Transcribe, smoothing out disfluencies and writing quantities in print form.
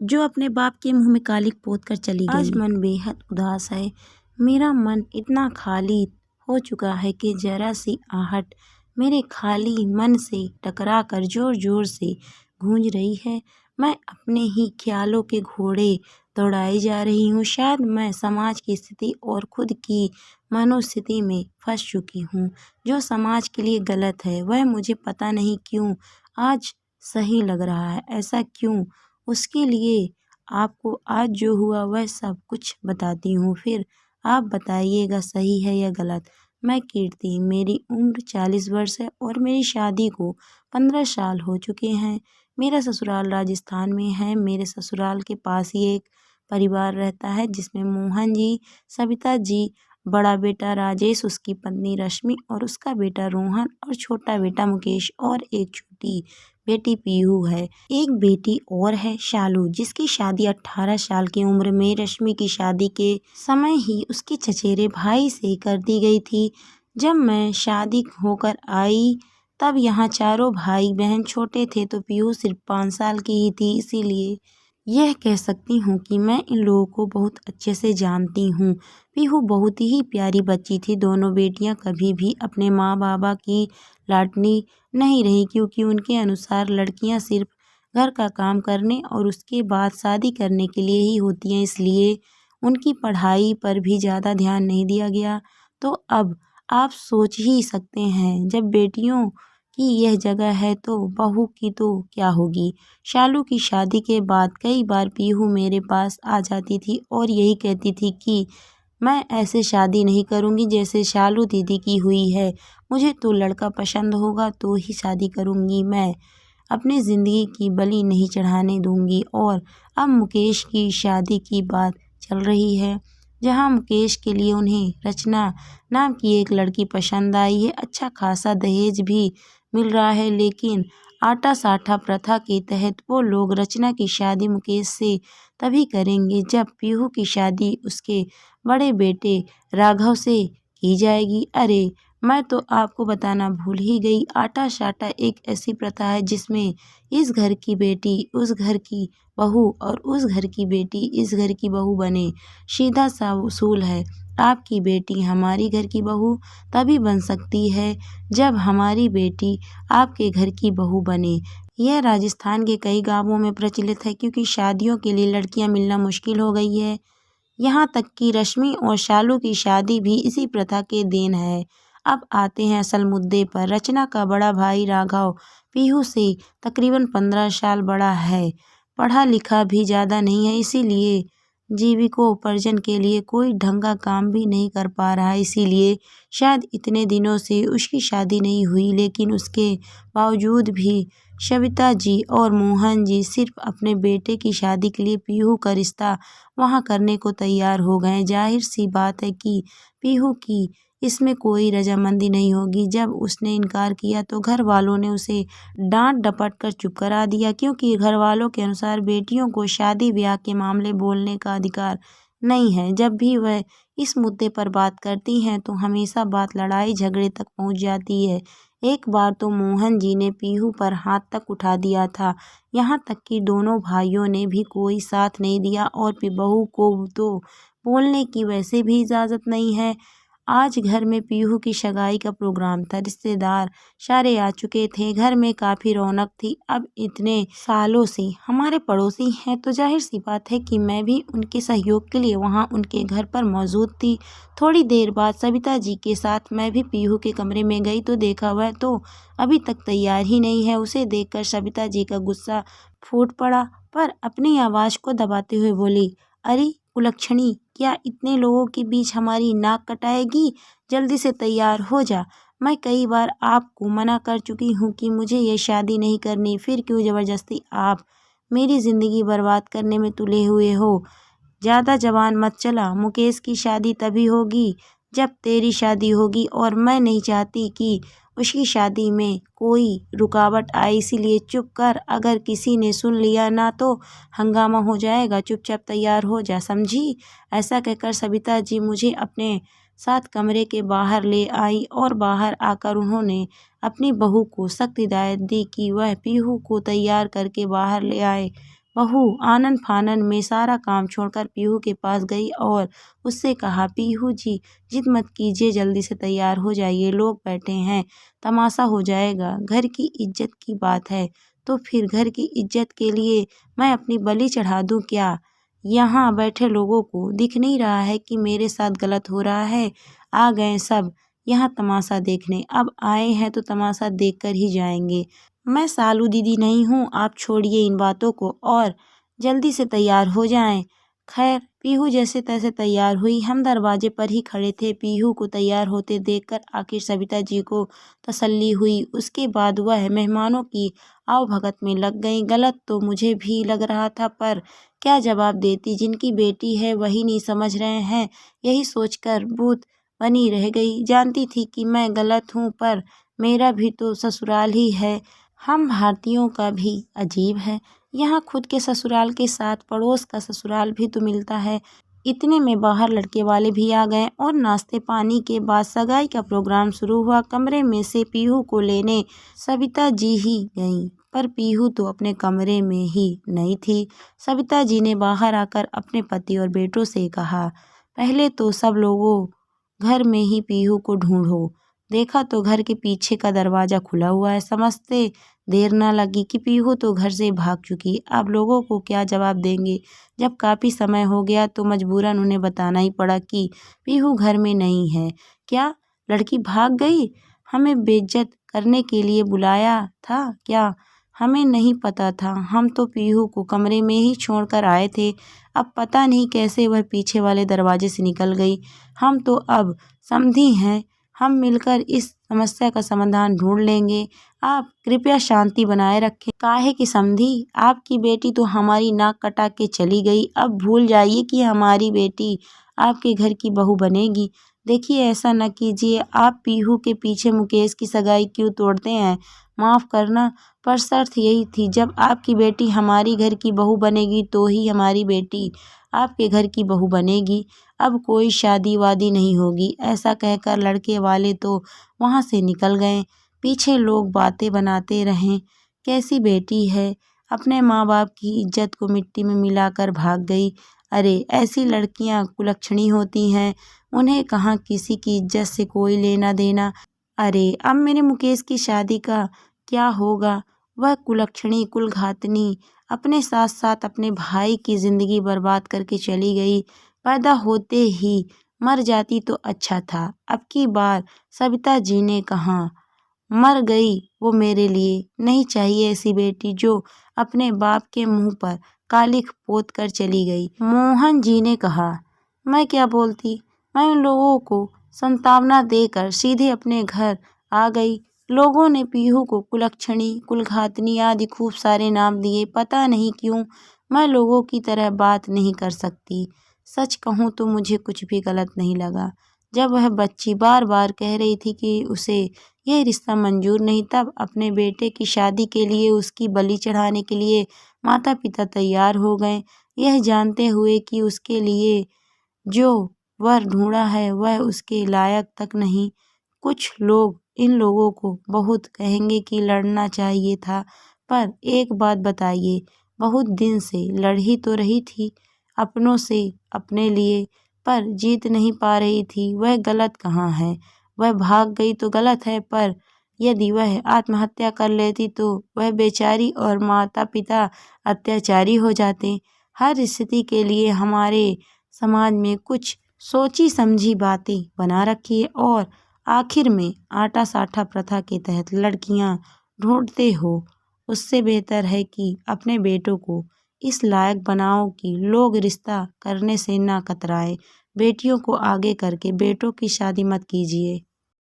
जो अपने बाप के मुंह में कालिक पोत कर चली गई। आज मन बेहद उदास है। मेरा मन इतना खाली हो चुका है कि जरा सी आहट मेरे खाली मन से टकरा कर जोर जोर से गूंज रही है। मैं अपने ही ख्यालों के घोड़े दौड़ाई जा रही हूँ। शायद मैं समाज की स्थिति और खुद की मनोस्थिति में फंस चुकी हूँ। जो समाज के लिए गलत है वह मुझे पता नहीं क्यों आज सही लग रहा है। ऐसा क्यों? उसके लिए आपको आज जो हुआ वह सब कुछ बताती हूँ, फिर आप बताइएगा सही है या गलत। मैं कीर्ति, मेरी उम्र 40 वर्ष है और मेरी शादी को 15 साल हो चुके हैं। मेरा ससुराल राजस्थान में है। मेरे ससुराल के पास ही एक परिवार रहता है जिसमें मोहन जी, सविता जी, बड़ा बेटा राजेश, उसकी पत्नी रश्मि और उसका बेटा रोहन और छोटा बेटा मुकेश और एक छोटी बेटी पीहू है। एक बेटी और है शालू, जिसकी शादी 18 साल की उम्र में रश्मि की शादी के समय ही उसके चचेरे भाई से कर दी गई थी। जब मैं शादी होकर आई तब यहाँ चारों भाई बहन छोटे थे तो पीहू सिर्फ 5 साल की ही थी। इसीलिए यह कह सकती हूँ कि मैं इन लोगों को बहुत अच्छे से जानती हूँ। पीहू बहुत ही प्यारी बच्ची थी। दोनों बेटियाँ कभी भी अपने माँ बाबा की लाडली नहीं रही, क्योंकि उनके अनुसार लड़कियाँ सिर्फ घर का काम करने और उसके बाद शादी करने के लिए ही होती हैं। इसलिए उनकी पढ़ाई पर भी ज़्यादा ध्यान नहीं दिया गया। तो अब आप सोच ही सकते हैं, जब बेटियों की यह जगह है तो बहू की तो क्या होगी। शालू की शादी के बाद कई बार पीहू मेरे पास आ जाती थी और यही कहती थी कि मैं ऐसे शादी नहीं करूँगी जैसे शालू दीदी की हुई है। मुझे तो लड़का पसंद होगा तो ही शादी करूँगी। मैं अपनी ज़िंदगी की बलि नहीं चढ़ाने दूँगी। और अब मुकेश की शादी की बात चल रही है, जहाँ मुकेश के लिए उन्हें रचना नाम की एक लड़की पसंद आई है। अच्छा खासा दहेज भी मिल रहा है, लेकिन आटा साठा प्रथा के तहत वो लोग रचना की शादी मुकेश से तभी करेंगे जब पीहू की शादी उसके बड़े बेटे राघव से की जाएगी। अरे मैं तो आपको बताना भूल ही गई, आटा साटा एक ऐसी प्रथा है जिसमें इस घर की बेटी उस घर की बहू और उस घर की बेटी इस घर की बहू बने। सीधा सा उसूल है। आपकी बेटी हमारी घर की बहू तभी बन सकती है जब हमारी बेटी आपके घर की बहू बने। यह राजस्थान के कई गांवों में प्रचलित है, क्योंकि शादियों के लिए लड़कियां मिलना मुश्किल हो गई है। यहाँ तक कि रश्मि और शालू की शादी भी इसी प्रथा के देन है। अब आते हैं असल मुद्दे पर। रचना का बड़ा भाई राघव पीहू से तकरीबन 15 साल बड़ा है। पढ़ा लिखा भी ज़्यादा नहीं है, इसीलिए जीविकोपार्जन के लिए कोई ढंग का काम भी नहीं कर पा रहा है। इसीलिए शायद इतने दिनों से उसकी शादी नहीं हुई। लेकिन उसके बावजूद भी सविता जी और मोहन जी सिर्फ अपने बेटे की शादी के लिए पीहू का रिश्ता वहाँ करने को तैयार हो गए। जाहिर सी बात है कि पीहू की इसमें कोई रजामंदी नहीं होगी। जब उसने इनकार किया तो घर वालों ने उसे डांट डपट कर चुप करा दिया, क्योंकि घर वालों के अनुसार बेटियों को शादी ब्याह के मामले बोलने का अधिकार नहीं है। जब भी वह इस मुद्दे पर बात करती हैं तो हमेशा बात लड़ाई झगड़े तक पहुंच जाती है। एक बार तो मोहन जी ने पीहू पर हाथ तक उठा दिया था। यहाँ तक कि दोनों भाइयों ने भी कोई साथ नहीं दिया। और बहू को तो बोलने की वैसे भी इजाज़त नहीं है। आज घर में पीहू की सगाई का प्रोग्राम था। रिश्तेदार सारे आ चुके थे। घर में काफ़ी रौनक थी। अब इतने सालों से हमारे पड़ोसी हैं तो जाहिर सी बात है कि मैं भी उनके सहयोग के लिए वहाँ उनके घर पर मौजूद थी। थोड़ी देर बाद सविता जी के साथ मैं भी पीहू के कमरे में गई तो देखा वह तो अभी तक तैयार ही नहीं है। उसे देखकर सविता जी का गुस्सा फूट पड़ा, पर अपनी आवाज़ को दबाते हुए बोली, अरे कुलक्षणी, क्या इतने लोगों के बीच हमारी नाक कटाएगी? जल्दी से तैयार हो जा। मैं कई बार आपको मना कर चुकी हूँ कि मुझे ये शादी नहीं करनी, फिर क्यों ज़बरदस्ती आप मेरी ज़िंदगी बर्बाद करने में तुले हुए हो। ज़्यादा जबान मत चला। मुकेश की शादी तभी होगी जब तेरी शादी होगी, और मैं नहीं चाहती कि उसकी शादी में कोई रुकावट आए। इसीलिए चुप कर। अगर किसी ने सुन लिया ना तो हंगामा हो जाएगा। चुपचाप तैयार हो जा, समझी? ऐसा कहकर सविता जी मुझे अपने साथ कमरे के बाहर ले आई और बाहर आकर उन्होंने अपनी बहू को सख्त हिदायत दी कि वह पीहू को तैयार करके बाहर ले आए। बहू आनन फानन में सारा काम छोड़कर पीहू के पास गई और उससे कहा, पीहू जी जिद मत कीजिए, जल्दी से तैयार हो जाइए, लोग बैठे हैं, तमाशा हो जाएगा। घर की इज्जत की बात है तो फिर घर की इज्जत के लिए मैं अपनी बलि चढ़ा दूं क्या? यहाँ बैठे लोगों को दिख नहीं रहा है कि मेरे साथ गलत हो रहा है? आ गए सब यहाँ तमाशा देखने, अब आए हैं तो तमाशा देखकर ही जाएंगे। मैं सालू दीदी नहीं हूँ, आप छोड़िए इन बातों को और जल्दी से तैयार हो जाएं। खैर पीहू जैसे तैसे तैयार हुई। हम दरवाजे पर ही खड़े थे। पीहू को तैयार होते देखकर आखिर सविता जी को तसल्ली हुई। उसके बाद वह मेहमानों की आवभगत में लग गई। गलत तो मुझे भी लग रहा था, पर क्या जवाब देती? जिनकी बेटी है वही नहीं समझ रहे हैं, यही सोचकर बूथ बनी रह गई। जानती थी कि मैं गलत हूँ, पर मेरा भी तो ससुराल ही है। हम भारतीयों का भी अजीब है, यहाँ खुद के ससुराल के साथ पड़ोस का ससुराल भी तो मिलता है। इतने में बाहर लड़के वाले भी आ गए और नाश्ते पानी के बाद सगाई का प्रोग्राम शुरू हुआ। कमरे में से पीहू को लेने सविता जी ही गईं, पर पीहू तो अपने कमरे में ही नहीं थी। सविता जी ने बाहर आकर अपने पति और बेटों से कहा, पहले तो सब लोगों घर में ही पीहू को ढूंढो। देखा तो घर के पीछे का दरवाजा खुला हुआ है। समझते देर न लगी कि पीहू तो घर से भाग चुकी। अब लोगों को क्या जवाब देंगे? जब काफ़ी समय हो गया तो मजबूरन उन्हें बताना ही पड़ा कि पीहू घर में नहीं है। क्या लड़की भाग गई? हमें बेइज्जत करने के लिए बुलाया था क्या? हमें नहीं पता था, हम तो पीहू को कमरे में ही छोड़कर आए थे। अब पता नहीं कैसे वह पीछे वाले दरवाजे से निकल गई। हम तो अब समझी हैं, हम मिलकर इस समस्या का समाधान ढूंढ लेंगे। आप कृपया शांति बनाए रखें। काहे की समधी? आपकी बेटी तो हमारी नाक कटा के चली गई, अब भूल जाइए कि हमारी बेटी आपके घर की बहू बनेगी। देखिए ऐसा न कीजिए। आप पीहू के पीछे मुकेश की सगाई क्यों तोड़ते हैं? माफ़ करना, पर शर्त यही थी, जब आपकी बेटी हमारी घर की बहू बनेगी तो ही हमारी बेटी आपके घर की बहू बनेगी। अब कोई शादी वादी नहीं होगी। ऐसा कहकर लड़के वाले तो वहाँ से निकल गए। पीछे लोग बातें बनाते रहें। कैसी बेटी है, अपने माँ बाप की इज्जत को मिट्टी में मिलाकर भाग गई। अरे ऐसी लड़कियाँ कुलक्षणी होती हैं, उन्हें कहाँ किसी की इज्जत से कोई लेना देना। अरे अब मेरे मुकेश की शादी का क्या होगा? वह कुलक्षणी कुलघातनी अपने साथ साथ अपने भाई की ज़िंदगी बर्बाद करके चली गई। पैदा होते ही मर जाती तो अच्छा था। अब की बार सविता जी ने कहा, मर गई वो मेरे लिए। नहीं चाहिए ऐसी बेटी जो अपने बाप के मुंह पर कालिख पोत कर चली गई। मोहन जी ने कहा, मैं क्या बोलती, मैं उन लोगों को संतावना देकर सीधे अपने घर आ गई। लोगों ने पीहू को कुलक्षणी कुलघातनी आदि खूब सारे नाम दिए। पता नहीं क्यों मैं लोगों की तरह बात नहीं कर सकती। सच कहूँ तो मुझे कुछ भी गलत नहीं लगा। जब वह बच्ची बार बार कह रही थी कि उसे यह रिश्ता मंजूर नहीं, तब अपने बेटे की शादी के लिए उसकी बलि चढ़ाने के लिए माता पिता तैयार हो गए, यह जानते हुए कि उसके लिए जो वर ढूंढा है वह उसके लायक तक नहीं। कुछ लोग इन लोगों को बहुत कहेंगे कि लड़ना चाहिए था, पर एक बात बताइए, बहुत दिन से लड़ ही तो रही थी अपनों से अपने लिए, पर जीत नहीं पा रही थी। वह गलत कहाँ है? वह भाग गई तो गलत है, पर यदि वह आत्महत्या कर लेती तो वह बेचारी और माता पिता अत्याचारी हो जाते। हर स्थिति के लिए हमारे समाज में कुछ सोची समझी बातें बना रखी है और आखिर में आटा साठा प्रथा के तहत लड़कियां ढूंढते हो। उससे बेहतर है कि अपने बेटों को इस लायक बनाओ कि लोग रिश्ता करने से ना कतराए। बेटियों को आगे करके बेटों की शादी मत कीजिए।